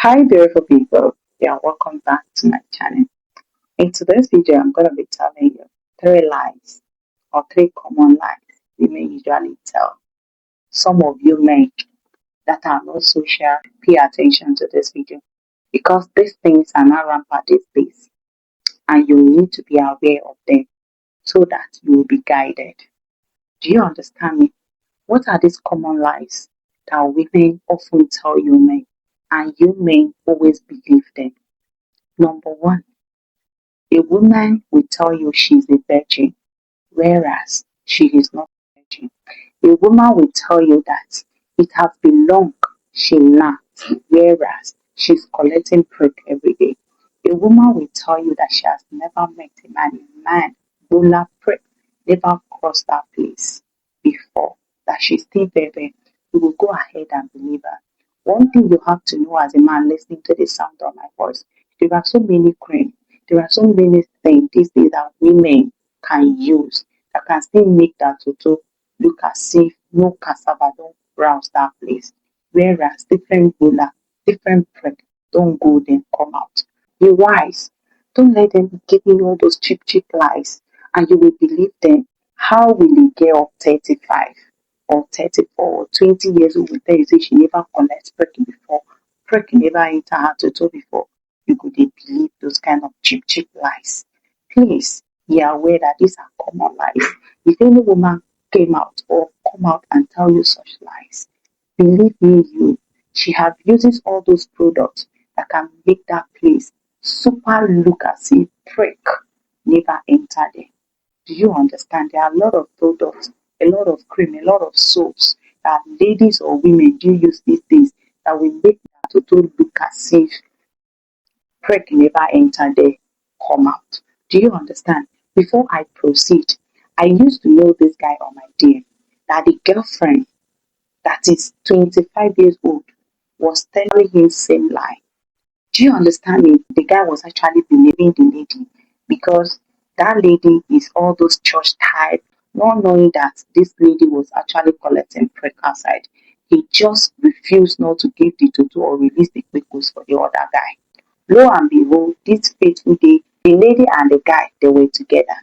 Hi, beautiful people. Yeah, welcome back to my channel. In today's video, I'm going to be telling you three lies or three common lies women usually tell. Some of you men that are not social, pay attention to this video because these things are not rampant these days and you need to be aware of them so that you will be guided. Do you understand me? What are these common lies that women often tell you men and you men always believe them? Number one, a woman will tell you she's a virgin, whereas she is not a virgin. A woman will tell you that it has been long she naps, whereas she's collecting prick every day. A woman will tell you that she has never met a man, bulla prick, never crossed that place before, that she's still baby. You will go ahead and believe her. One thing you have to know as a man listening to the sound of my voice, there are so many cream, there are so many things these days that women can use that can still make that toto look as if no cassava don't browse that place. Whereas different ruler, different prick don't go then come out. Be wise. Don't let them be giving you all those cheap lies and you will believe them. How will a girl of 35 or 34 or 20 years old will tell you say she never collects prick before, prick never enter her toto before? You could believe those kind of cheap lies. Please be aware that these are common lies. If any woman came out or come out and tell you such lies, believe me, she have uses all those products that can make that place super look as if prick never enter there. Do you understand? There are a lot of products, a lot of cream, a lot of soaps that ladies or women do use these days that will make that total look as if prick never enter there, come out. Do you understand? Before I proceed, I used to know this guy on my DM that the girlfriend that is 25 years old was telling him same lie. Do you understand me? The guy was actually believing the lady because that lady is all those church type, not knowing that this lady was actually collecting prick outside. He just refused not to give the tutu or release the quickos for the other guy. Lo and behold, this fateful day, the lady and the guy, they were together.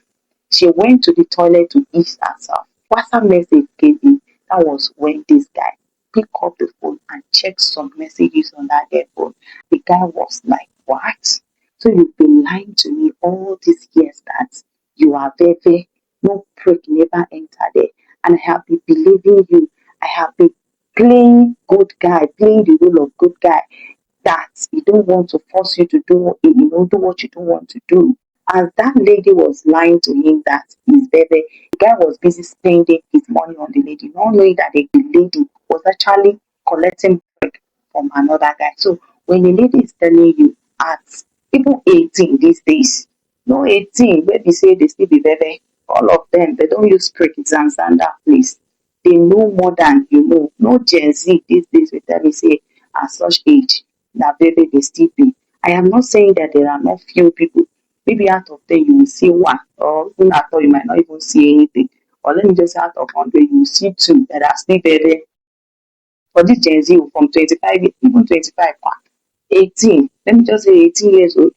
She went to the toilet to ease herself. WhatsApp message came in. That was when this guy picked up the phone and checked some messages on that their phone. The guy was like, what? So you've been lying to me all these years that you are very, no prick never enter there. And I have been believing you. I have been playing good guy, playing the role of good guy, that you don't want to force you to do, do what you don't want to do. As that lady was lying to him that he's baby, the guy was busy spending his money on the lady, not knowing that the lady was actually collecting bread from another guy. So when the lady is telling you at even 18 these days, no 18, where they say they still be baby, all of them, they don't use prick exams and that place. They know more than you know. No Gen Z these days will tell me say at such age that baby they still be. I am not saying that there are not few people. Maybe out of 10 you will see one, or even at all you might not even see anything. Or let me just say out of 100 you will see two that are still baby. For this Gen Z from 25, even 25, 18, let me just say 18 years old,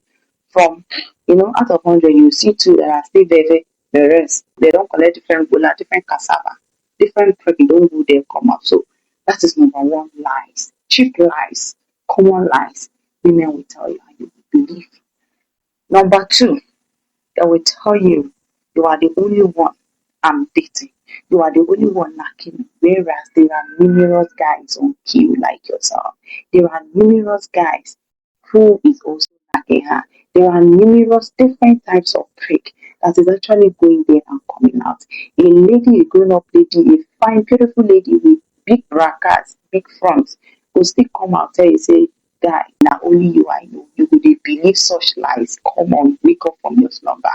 from, out of 100 you will see two that are still baby. The rest, they don't collect different bola, different cassava, different prick, don't go there, come out. So that is number one, lies, cheap lies, common lies women will tell you and you will believe. Number two, they will tell you you are the only one I'm dating. You are the only one knocking me, whereas there are numerous guys on queue like yourself. There are numerous guys who is also knocking her. There are numerous different types of prick that is actually going there and coming out. A lady, a grown up lady, a fine, beautiful lady with big brackets, big fronts, will still come out tell you, say, guy, now only you I know. You would believe such lies. Come on, wake up from your slumber.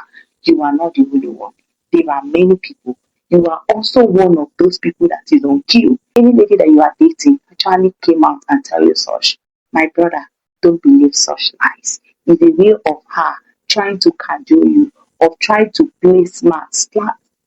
You are not the only one. There are many people. You are also one of those people that is on queue. Any lady that you are dating actually came out and tell you such. My brother, don't believe such lies. It's a way of her trying to cajole you, of trying to play smart,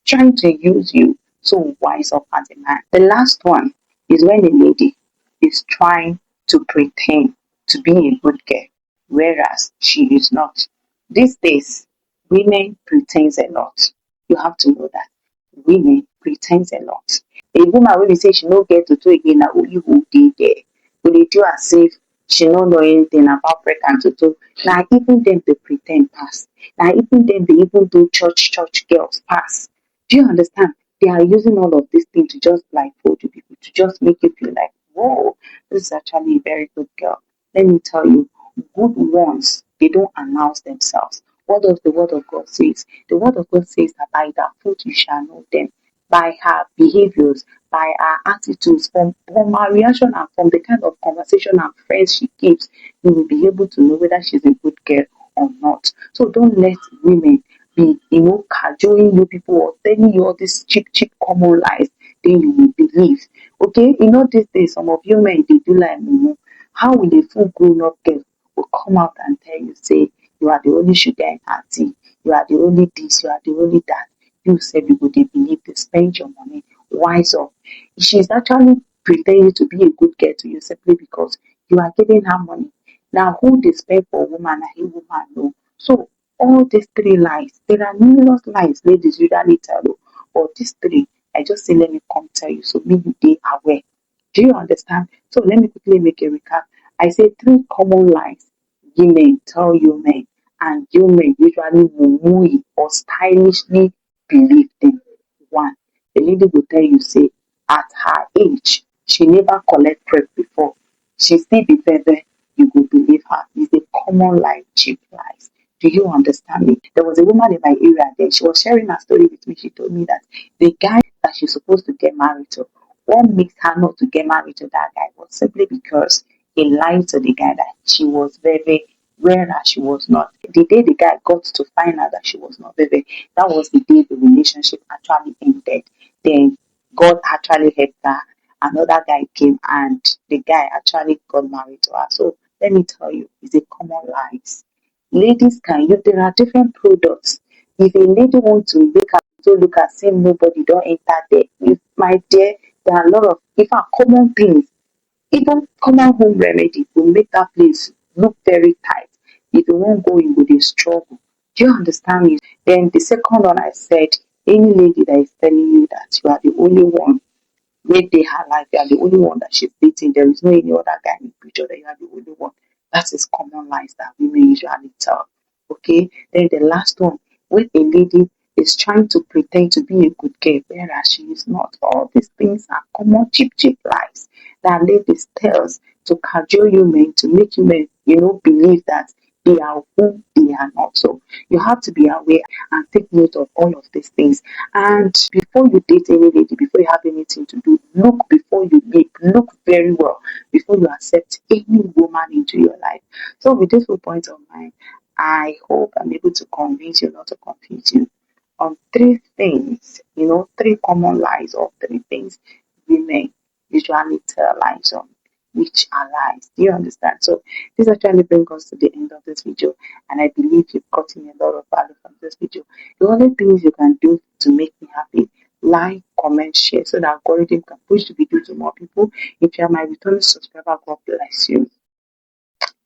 trying to use you. So wise up as a man. The last one is when a lady is trying to pretend to be a good girl, whereas she is not. These days, women pretend a lot. You have to know that. Women pretend a lot. A woman wey be say she no get toto again na only who dey there. Go dey do as if she no know anything about pregnant toto. Na even dem dey pretend pass. Na even dem dey even do church girls pass. Do you understand? They are using all of these things to just blindfold you people, to just make you feel like, whoa, this is actually a very good girl. Let me tell you, good ones, they don't announce themselves. What does the word of God says? The word of God says that by their fruit you shall know them, by her behaviors, by her attitudes, from her reaction and from the kind of conversation and friends she keeps, you will be able to know whether she's a good girl or not. So don't let women be, cajoling you people or telling you all these cheap common lies, then you will believe. Okay, these days some of you men they do like mumu. How will a full grown up girl will come out and tell you, say, you are the only sugar in her tea, you are the only this, you are the only that. You said you would believe they spend your money. Wise up. She's actually pretending to be a good girl to you simply because you are giving her money. Now, who they spend for woman, a woman know. So, all these three lies, there are numerous lies ladies usually tell you, but these three, I just say, let me come tell you, so maybe they are aware. Do you understand? So, let me quickly make a recap. I say three common lies women tell you men, and you men usually mumu or stylishly believe them. One, the lady will tell you, say, at her age, she never collect prep before. She still be baby, you will believe her. It's a common lie, cheap lies. Do you understand me? There was a woman in my area there. She was sharing her story with me. She told me that the guy that she's supposed to get married to, what makes her not to get married to that guy was simply because he lied to the guy that she was very, whereas she was not. The day the guy got to find out that she was not very, that was the day the relationship actually ended. Then God actually helped her. Another guy came and the guy actually got married to her. So let me tell you, it's a common lies. Ladies can use, there are different products. If a lady wants to make her to look as if nobody don't enter there, if my dear, there are a lot of, if are common things, even common home remedy will make that place look very tight. If you won't go, you will struggle. Do you understand me? Then the second one I said, any lady that is telling you that you are the only one make they her life, you are the only one that she's dating. There is no any other guy in the picture that you are the only one. That is common lies that women usually tell. Okay? Then the last one, when a lady is trying to pretend to be a good girl, whereas she is not. All these things are common cheap lies that ladies tells to cajole you men, to make you men, believe that they are who they are not. So you have to be aware and take note of all of these things. And before you date any lady, before you have anything to do, look before you make, look very well before you accept any woman into your life. So with this 4 points of mine, I hope I'm able to convince you, not to confuse you, on three things, three common lies or three things women usually tell lies on, which are lies. Do you understand? So this actually brings us to the end of this video, and I believe you've gotten a lot of value from this video. The only things you can do to make me happy, like, comment, share, so that algorithm can push the video to more people. If you are my returning subscriber, God bless you.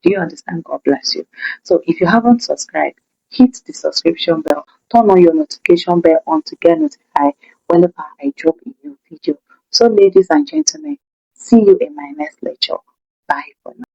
Do you understand? God bless you. So if you haven't subscribed, hit the subscription bell, turn on your notification bell on to get notified whenever I drop a new video. So ladies and gentlemen, see you in my next lecture. Bye for now.